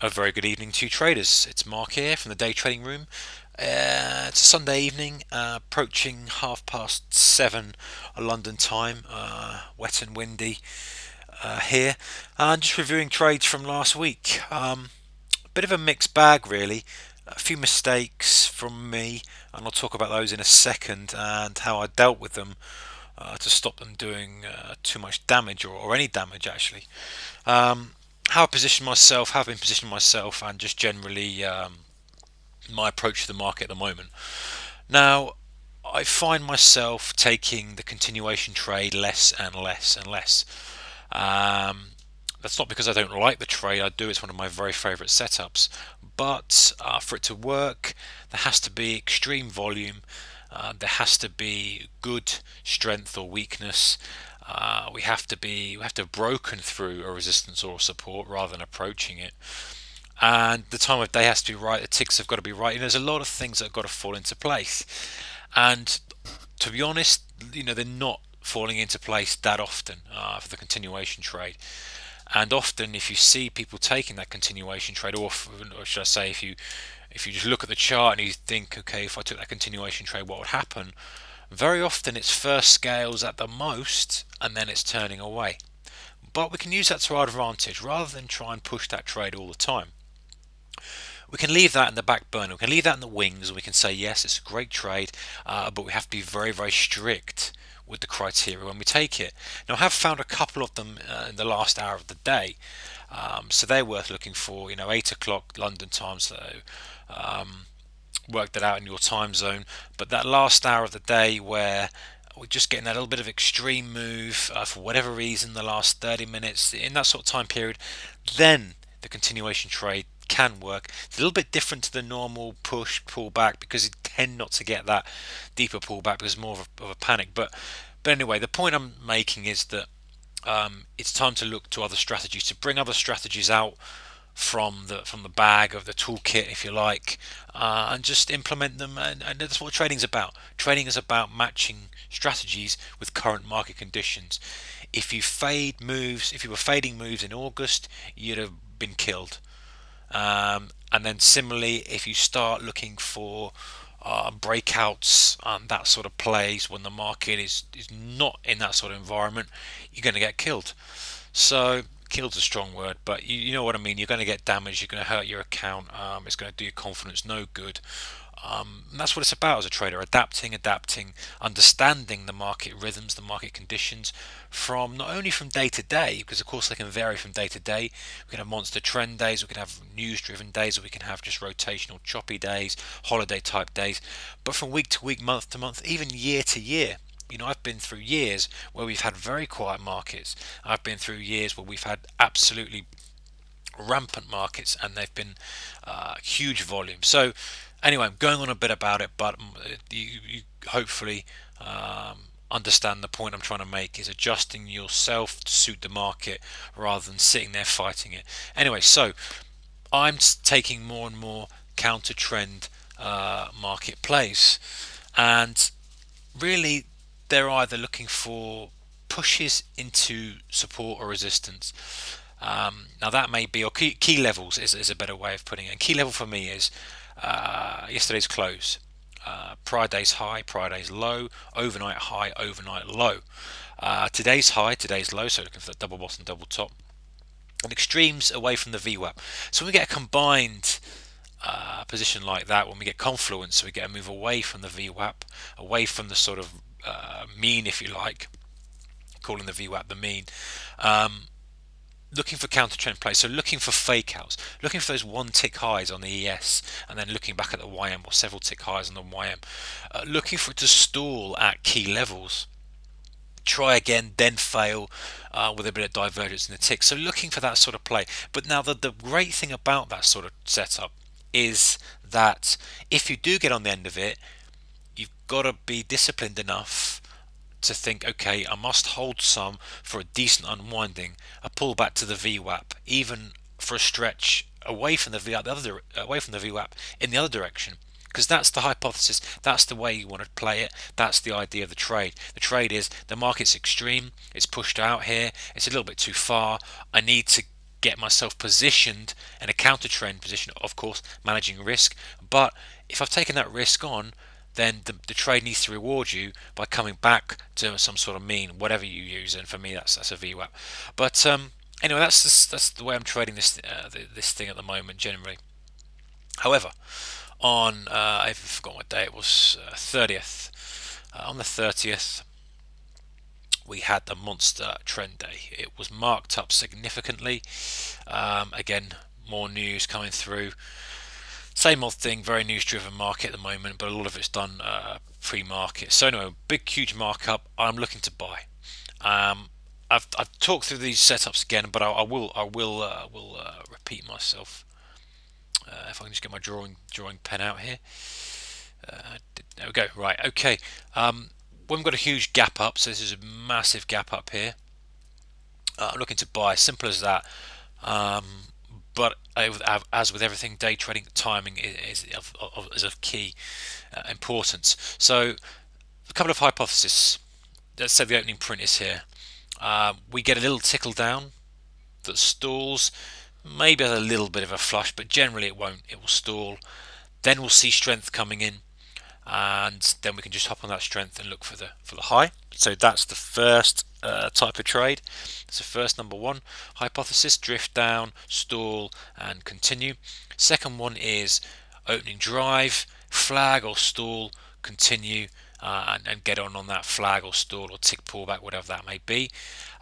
A very good evening to you traders. It's Mark here from the DayTrading Room. It's a Sunday evening, approaching 7:30 London time, wet and windy here, and just reviewing trades from last week. Bit of a mixed bag, really. A few mistakes from me, and I'll talk about those in a second and how I dealt with them to stop them doing too much damage or any damage actually. How I position myself, how I've been positioning myself, and just generally my approach to the market at the moment. Now, I find myself taking the continuation trade less and less and less. Um, that's not because I don't like the trade. I do. It's one of my very favourite setups. But for it to work, there has to be extreme volume. There has to be good strength or weakness. We have to have broken through a resistance or a support rather than approaching it. And the time of day has to be right. The ticks have got to be right. And there's a lot of things that have got to fall into place. And to be honest, they're not falling into place that often for the continuation trade. And often, if you see people taking that continuation trade, or should I say, if you just look at the chart and you think, okay, if I took that continuation trade, what would happen? Very often, it's first scales at the most, and then it's turning away. But we can use that to our advantage rather than try and push that trade all the time. We can leave that in the back burner. We can leave that in the wings, and we can say yes, it's a great trade, but we have to be very, very strict with the criteria when we take it. Now, I have found a couple of them in the last hour of the day, so they're worth looking for. 8 o'clock London time, so work that out in your time zone. But that last hour of the day where we're just getting that little bit of extreme move for whatever reason, the last 30 minutes in that sort of time period, then the continuation trade can work. It's a little bit different to the normal push pullback because you tend not to get that deeper pullback because it's more of a panic. But anyway, the point I'm making is that it's time to look to other strategies, to bring other strategies out from the bag of the toolkit, if you like, and just implement them. And that's what trading's about. Trading is about matching strategies with current market conditions. If you were fading moves in August, you'd have been killed. And then similarly, if you start looking for breakouts and that sort of plays when the market is not in that sort of environment, you're going to get killed. So killed's a strong word, but you know what I mean. You're going to get damaged. You're going to hurt your account. It's going to do your confidence no good. And that's what it's about as a trader: adapting, understanding the market rhythms, the market conditions, from not only from day to day, because of course they can vary from day to day. We can have monster trend days, we can have news-driven days, or we can have just rotational, choppy days, holiday-type days. But from week to week, month to month, even year to year. I've been through years where we've had very quiet markets. I've been through years where we've had absolutely rampant markets, and they've been huge volume. So anyway, I'm going on a bit about it, but you hopefully understand the point I'm trying to make is adjusting yourself to suit the market rather than sitting there fighting it. Anyway, so I'm taking more and more counter trend market plays, and really they're either looking for pushes into support or resistance. Now that may be, or key levels is a better way of putting it. And key level for me is yesterday's close, prior day's high, prior day's low, overnight high, overnight low. Today's high, today's low, so looking for that double bottom, double top. And extremes away from the VWAP. So when we get a combined position like that, when we get confluence, we get a move away from the VWAP, away from the sort of mean, if you like, calling the VWAP the mean. Looking for counter trend plays, so looking for fake outs, looking for those one tick highs on the ES, and then looking back at the YM or several tick highs on the YM, looking for it to stall at key levels, try again, then fail with a bit of divergence in the tick. So looking for that sort of play. But now the great thing about that sort of setup is that if you do get on the end of it, you've got to be disciplined enough to think, okay, I must hold some for a decent unwinding, a pullback to the VWAP, even for a stretch away from the VWAP, away from the VWAP in the other direction, because that's the hypothesis, that's the way you want to play it, that's the idea of the trade. The trade is the market's extreme, it's pushed out here, it's a little bit too far, I need to get myself positioned in a counter trend position, of course, managing risk. But if I've taken that risk on, then the trade needs to reward you by coming back to some sort of mean, whatever you use. And for me, that's a VWAP. But anyway, that's the way I'm trading this thing at the moment generally. However, on I forgot what day it was, 30th. On the 30th, we had the monster trend day. It was marked up significantly. Again, more news coming through. Same old thing, very news driven market at the moment, but a lot of it's done pre-market. So anyway, big huge markup. I'm looking to buy. I've talked through these setups again, but I will repeat myself. If I can just get my drawing pen out here. There we go. Right. Okay. We've got a huge gap up, so this is a massive gap up here. I'm looking to buy. Simple as that. But as with everything, day trading, timing is of key importance. So, a couple of hypotheses. Let's say the opening print is here. We get a little tickle down that stalls, maybe a little bit of a flush, but generally it won't. It will stall. Then we'll see strength coming in, and then we can just hop on that strength and look for the high. So that's the first type of trade. It's the first number one hypothesis: drift down, stall, and continue. Second one is opening drive, flag or stall, continue, and get on that flag or stall or tick pullback, whatever that may be.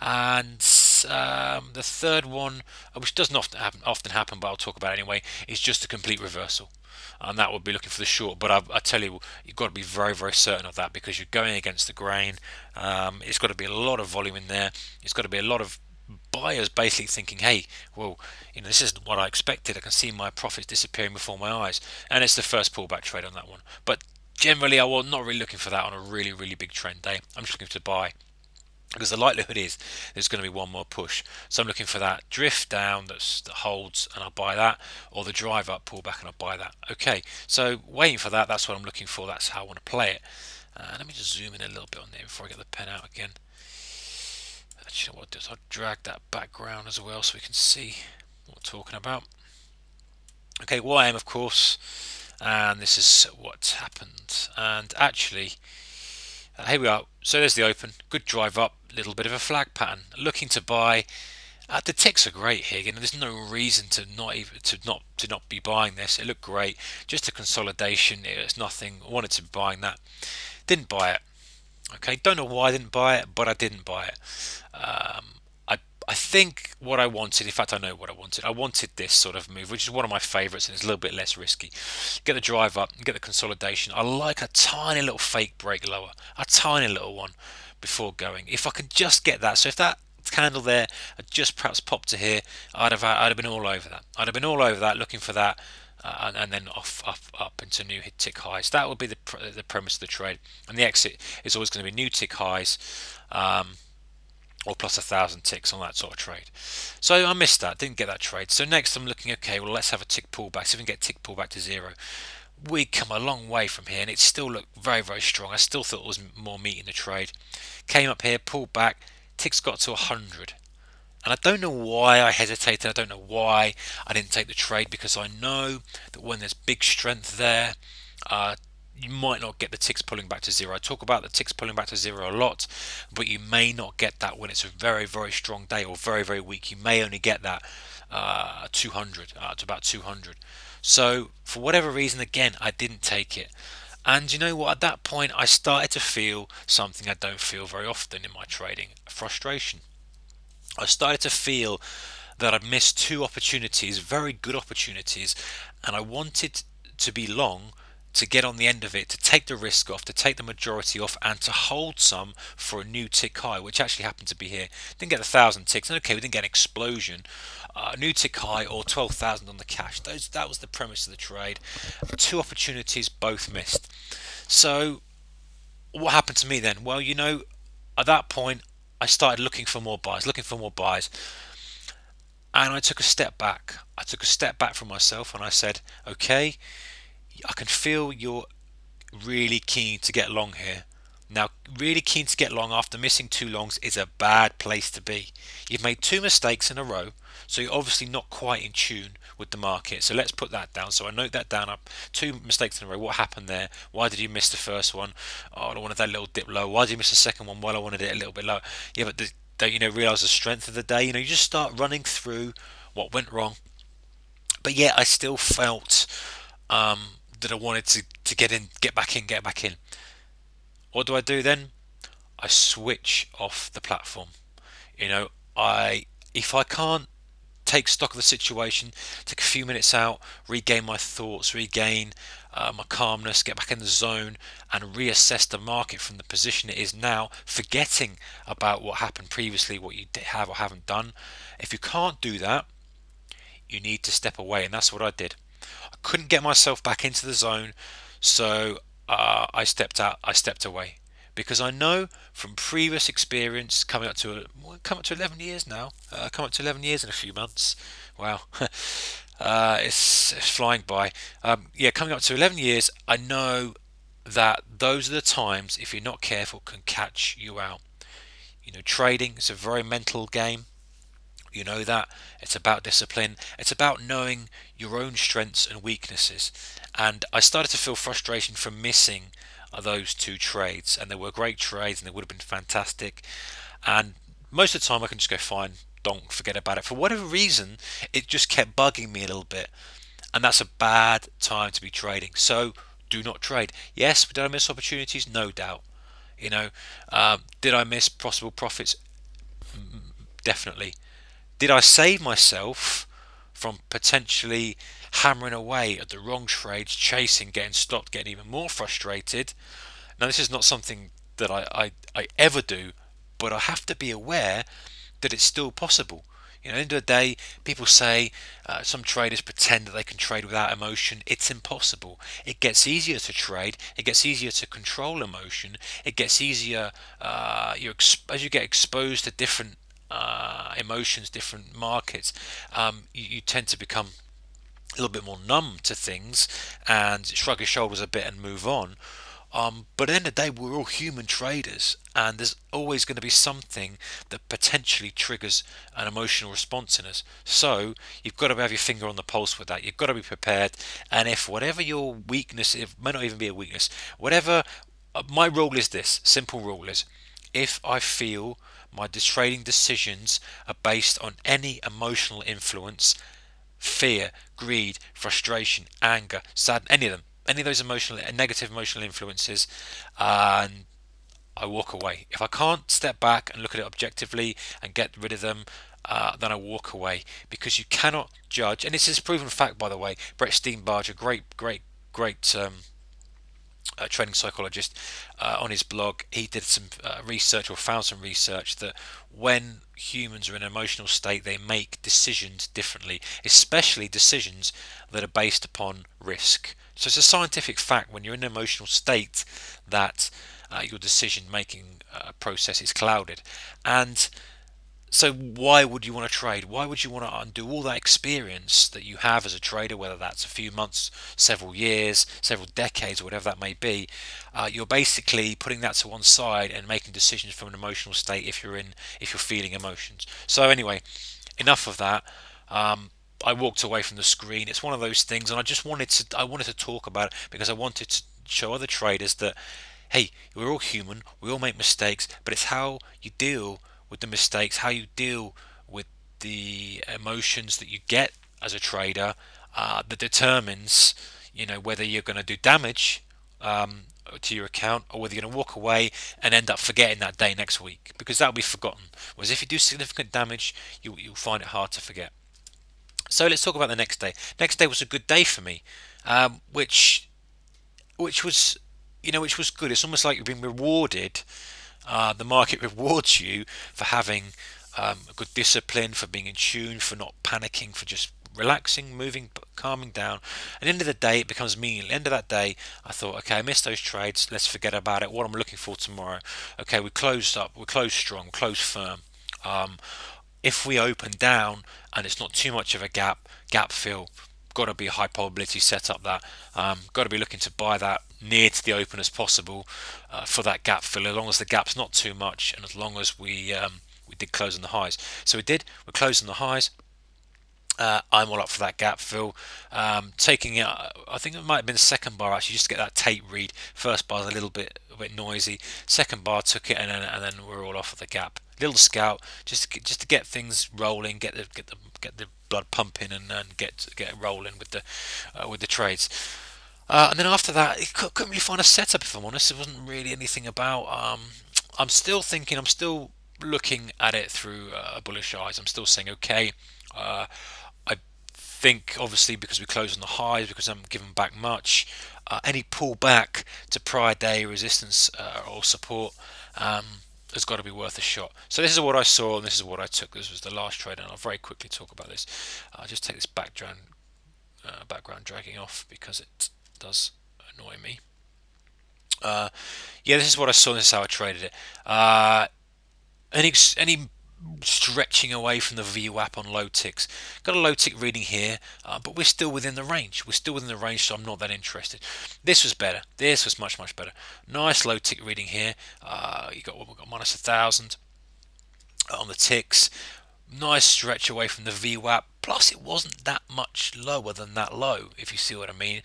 And the third one, which doesn't often happen, but I'll talk about it anyway, is just a complete reversal. And that would be looking for the short. But I tell you, you've got to be very, very certain of that, because you're going against the grain. It's got to be a lot of volume in there. It's got to be a lot of buyers basically thinking, hey, well, this isn't what I expected. I can see my profits disappearing before my eyes. And it's the first pullback trade on that one. But generally, I was not really looking for that on a really, really big trend day. I'm just looking to buy, because the likelihood is there's going to be one more push. So I'm looking for that drift down that holds, and I'll buy that, or the drive up, pull back, and I'll buy that. Okay, so waiting for that, that's what I'm looking for. That's how I want to play it. Let me just zoom in a little bit on there before I get the pen out again. Actually, what I'll do is I'll drag that background as well so we can see what we're talking about. Okay, YM, of course, and this is what's happened. And actually, here we are. So there's the open, good drive up, little bit of a flag pattern. Looking to buy. The ticks are great here. There's no reason to not be buying this. It looked great. Just a consolidation. It's nothing. I wanted to be buying that. Didn't buy it. Okay, don't know why I didn't buy it, but I didn't buy it. I think what I wanted, in fact I know what I wanted. I wanted this sort of move, which is one of my favourites, and it's a little bit less risky. Get the drive up, get the consolidation. I like a tiny little fake break lower, a tiny little one before going. If I could just get that, so if that candle there had just perhaps popped to here, I'd have been all over that. I'd have been all over that, looking for that. And then up into new tick highs. That would be the premise of the trade, and the exit is always going to be new tick highs, or plus 1,000 ticks on that sort of trade. So I missed that, didn't get that trade. So next I'm looking, okay, well, let's have a tick pullback. See if we can get tick pullback to zero. We come a long way from here, and it still looked very, very strong. I still thought there was more meat in the trade. Came up here, pulled back, ticks got to 100. And I don't know why I hesitated. I don't know why I didn't take the trade, because I know that when there's big strength there, you might not get the ticks pulling back to zero. I talk about the ticks pulling back to zero a lot, but you may not get that when it's a very, very strong day or very, very weak. You may only get that 200 to about 200. So for whatever reason, again, I didn't take it. And you know what? At that point, I started to feel something I don't feel very often in my trading: frustration. I started to feel that I'd missed two opportunities, very good opportunities, and I wanted to be long, to get on the end of it, to take the risk off, to take the majority off, and to hold some for a new tick high, which actually happened to be here. Didn't get 1,000 ticks, and okay, we didn't get an explosion. New tick high or 12,000 on the cash. That was the premise of the trade. Two opportunities, both missed. So what happened to me then? Well, at that point, I started looking for more buys, and I took a step back. I took a step back from myself, and I said, okay, I can feel you're really keen to get long here. Now, really keen to get long after missing two longs is a bad place to be. You've made two mistakes in a row, so you're obviously not quite in tune with the market. So let's put that down. So I note that down up. Two mistakes in a row. What happened there? Why did you miss the first one? Oh, I wanted that little dip low. Why did you miss the second one? Well, I wanted it a little bit low. Yeah, but don't realize the strength of the day? You just start running through what went wrong. But yeah, I still felt that I wanted to get in, get back in, get back in. What do I do then? I switch off the platform. You know, I if I can't take stock of the situation, take a few minutes out, regain my thoughts, regain my calmness, get back in the zone, and reassess the market from the position it is now, forgetting about what happened previously, what you have or haven't done. If you can't do that, you need to step away, and that's what I did. I couldn't get myself back into the zone, so I stepped out. I stepped away because I know from previous experience, coming up to 11 years now. Coming up to 11 years in a few months. Wow, it's flying by. Yeah, coming up to 11 years, I know that those are the times, if you're not careful, can catch you out. Trading is a very mental game. You know that it's about discipline. It's about knowing your own strengths and weaknesses. And I started to feel frustration from missing those two trades, and they were great trades, and they would have been fantastic. And most of the time, I can just go fine, don't forget about it. For whatever reason, it just kept bugging me a little bit, and that's a bad time to be trading. So do not trade. Yes, did I miss opportunities? No doubt. Did I miss possible profits? Definitely. Did I save myself from potentially hammering away at the wrong trades, chasing, getting stopped, getting even more frustrated? Now, this is not something that I ever do, but I have to be aware that it's still possible. At the end of the day, people say some traders pretend that they can trade without emotion. It's impossible. It gets easier to trade. It gets easier to control emotion. It gets easier as you get exposed to different emotions, different markets. You tend to become a little bit more numb to things and shrug your shoulders a bit and move on. But at the end of the day, we're all human traders, and there's always going to be something that potentially triggers an emotional response in us. So you've got to have your finger on the pulse with that. You've got to be prepared. And if whatever your weakness, it may not even be a weakness, whatever, my rule is this: simple rule is, if I feel my trading decisions are based on any emotional influence, fear, greed, frustration, anger, sadness, any of those negative emotional influences, and I walk away. If I can't step back and look at it objectively and get rid of them, then I walk away, because you cannot judge. And this is a proven fact, by the way. Brett Steenbarger, great training psychologist, on his blog, he did some research, or found some research, that when humans are in an emotional state, they make decisions differently, especially decisions that are based upon risk. So it's a scientific fact, when you're in an emotional state, that your decision making process is clouded. And so why would you want to trade? Why would you want to undo all that experience that you have as a trader, whether that's a few months, several years, several decades, or whatever that may be? You're basically putting that to one side and making decisions from an emotional state if you're feeling emotions. So anyway, enough of that. I walked away from the screen. It's one of those things, and I wanted to talk about it, because I wanted to show other traders that, hey, we're all human, we all make mistakes, but it's how you deal with the mistakes, how you deal with the emotions that you get as a trader, that determines, whether you're going to do damage to your account, or whether you're going to walk away and end up forgetting that day next week, because that'll be forgotten. Whereas if you do significant damage, you'll find it hard to forget. So let's talk about the next day. Next day was a good day for me, which was which was good. It's almost like you've been rewarded. The market rewards you for having a good discipline, for being in tune, for not panicking, for just relaxing, moving, calming down. At the end of the day, it becomes meaningless. At the end of that day, I thought, okay, I missed those trades. Let's forget about it. What I'm looking for tomorrow. Okay, we closed up. We're closed strong. We're closed firm. If we open down and it's not too much of a gap fill, got to be a high probability setup. That got to be looking to buy that near to the open as possible for that gap fill, as long as the gap's not too much and as long as we did close on the highs. So we did. We're closing the highs. I'm all up for that gap fill. Taking it, I think it might have been the second bar actually, just to get that tape read. First bar's a bit noisy. Second bar took it, and then we're all off of the gap. Little scout, just to get things rolling, get the blood pumping, and get it rolling with the trades. And then after that, I couldn't really find a setup. If I'm honest, there wasn't really anything about. I'm still thinking. I'm still looking at it through bullish eyes. I'm still saying okay. Uh, I think obviously because we closed on the highs, because I haven't given back much, any pullback to prior day resistance or support has got to be worth a shot. So this is what I saw and this is what I took. This was the last trade, and I'll very quickly talk about this. I'll just take this background dragging off because it does annoy me. Yeah, this is what I saw. This is how I traded it. Any stretching away from the VWAP on low ticks. Got a low tick reading here, but we're still within the range. We're still within the range, so I'm not that interested. This was better. This was much better. Nice low tick reading here. We got minus 1,000 on the ticks. Nice stretch away from the VWAP. Plus, it wasn't that much lower than that low, if you see what I mean.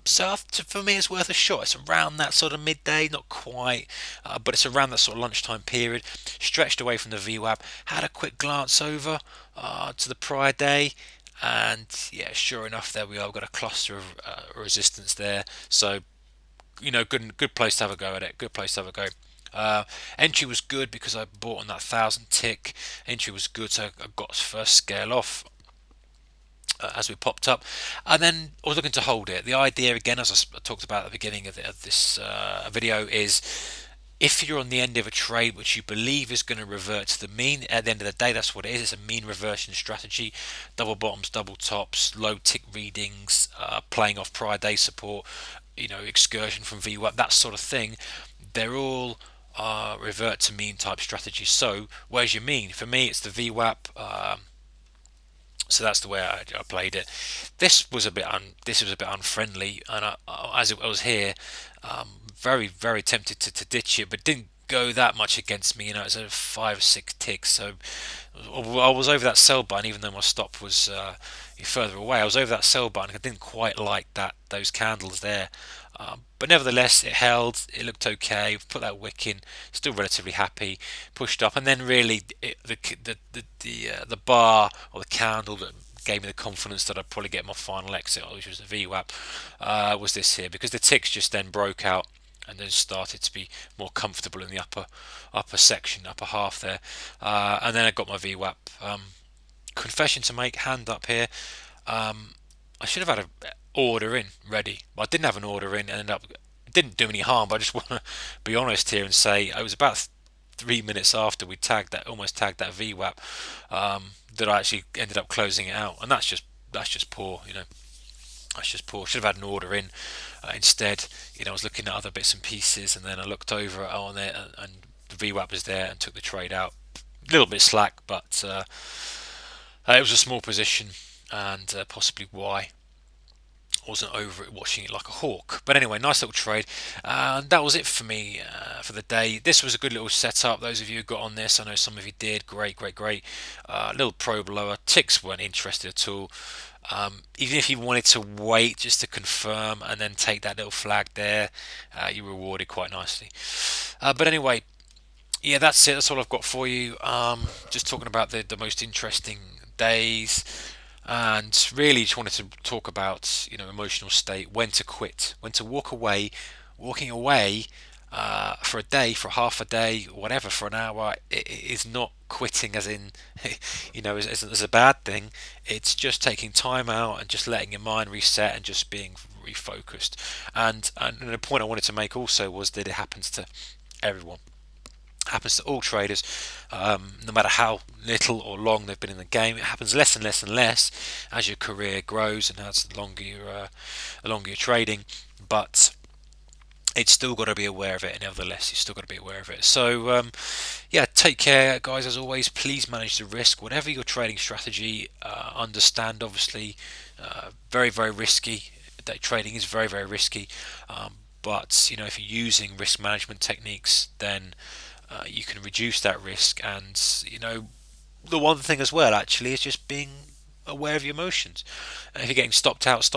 So for me, it's worth a shot. It's around that sort of midday, not quite, but it's around that sort of lunchtime period. Stretched away from the VWAP. Had a quick glance over to the prior day, and yeah, sure enough, there we are. We've got a cluster of resistance there. So good place to have a go at it. Good place to have a go. Entry was good because I bought on that 1,000 tick. Entry was good, so I got first scale off as we popped up, and then I was looking to hold it. The idea, again, as I talked about at the beginning of this video, is if you're on the end of a trade which you believe is going to revert to the mean at the end of the day, that's what it is. It's a mean reversion strategy. Double bottoms, double tops, low tick readings, playing off prior day support, excursion from VWAP, that sort of thing. They're all revert to mean type strategies. So where's your mean? For me, it's the VWAP. So that's the way I played it. This was a bit unfriendly, and as it was here, very tempted to ditch it, but didn't go that much against me. It's a 5 or 6 ticks, so I was over that sell button, even though my stop was further away. I was over that sell button. I didn't quite like those candles there, but nevertheless, it held. It looked okay. Put that wick in. Still relatively happy. Pushed up, and then really the bar or the candle that gave me the confidence that I'd probably get my final exit, which was the VWAP, was this here, because the ticks just then broke out and then started to be more comfortable in the upper section, upper half there, and then I got my VWAP. Confession to make, hand up here. I should have had an order in ready, but I didn't have an order in, and it didn't do any harm. But I just want to be honest here and say it was about 3 minutes after we almost tagged that VWAP, that I actually ended up closing it out, and that's just poor, That's just poor. Should have had an order in instead. I was looking at other bits and pieces, and then I looked over on it, and the VWAP was there, and took the trade out. A little bit slack, but it was a small position, and possibly why I wasn't over it, watching it like a hawk. But anyway, nice little trade, and that was it for me for the day. This was a good little setup. Those of you who got on this, I know some of you did. Great. Little probe lower. Ticks weren't interested at all. Even if you wanted to wait just to confirm and then take that little flag there, you were rewarded quite nicely. But anyway, yeah, that's it. That's all I've got for you. Just talking about the most interesting days, and really just wanted to talk about emotional state, when to quit, when to walk away. Walking away for a day, for half a day, whatever, for an hour, it is not quitting as in as a bad thing. It's just taking time out and just letting your mind reset and just being refocused. And the point I wanted to make also was that it happens to everyone. Happens to all traders, no matter how little or long they've been in the game. It happens less and less as your career grows and as the longer you're trading. But it's still got to be aware of it, nevertheless. You've still got to be aware of it. So, yeah, take care, guys. As always, please manage the risk. Whatever your trading strategy, understand, obviously, very risky. day trading is very, very risky. But if you're using risk management techniques, then you can reduce that risk. And the one thing as well actually is just being aware of your emotions. If you're getting stopped out,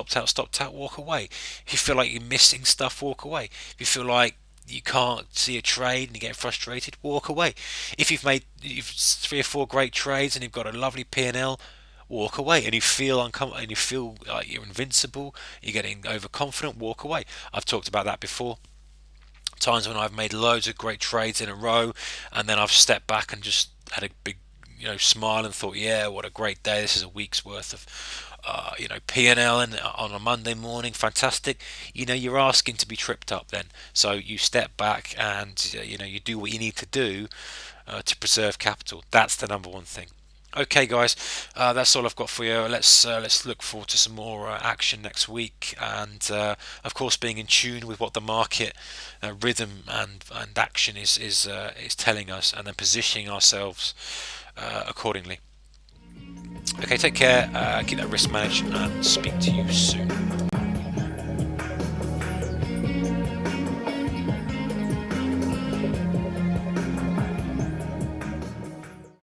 walk away. If you feel like you're missing stuff, walk away. If you feel like you can't see a trade and you get frustrated, walk away. If you've 3 or 4 great trades and you've got a lovely P&L, walk away. And you feel uncomfortable and you feel like you're invincible, you're getting overconfident, walk away. I've talked about that before. Times when I've made loads of great trades in a row, and then I've stepped back and just had a big smile and thought, yeah, what a great day, this is a week's worth of P&L and on a Monday morning, fantastic. You're asking to be tripped up then, so you step back and you do what you need to do to preserve capital. That's the number one thing. Okay, guys, that's all I've got for you. Let's look forward to some more action next week, and of course, being in tune with what the market rhythm and action is telling us, and then positioning ourselves accordingly. Okay, take care, keep that risk managed, and speak to you soon.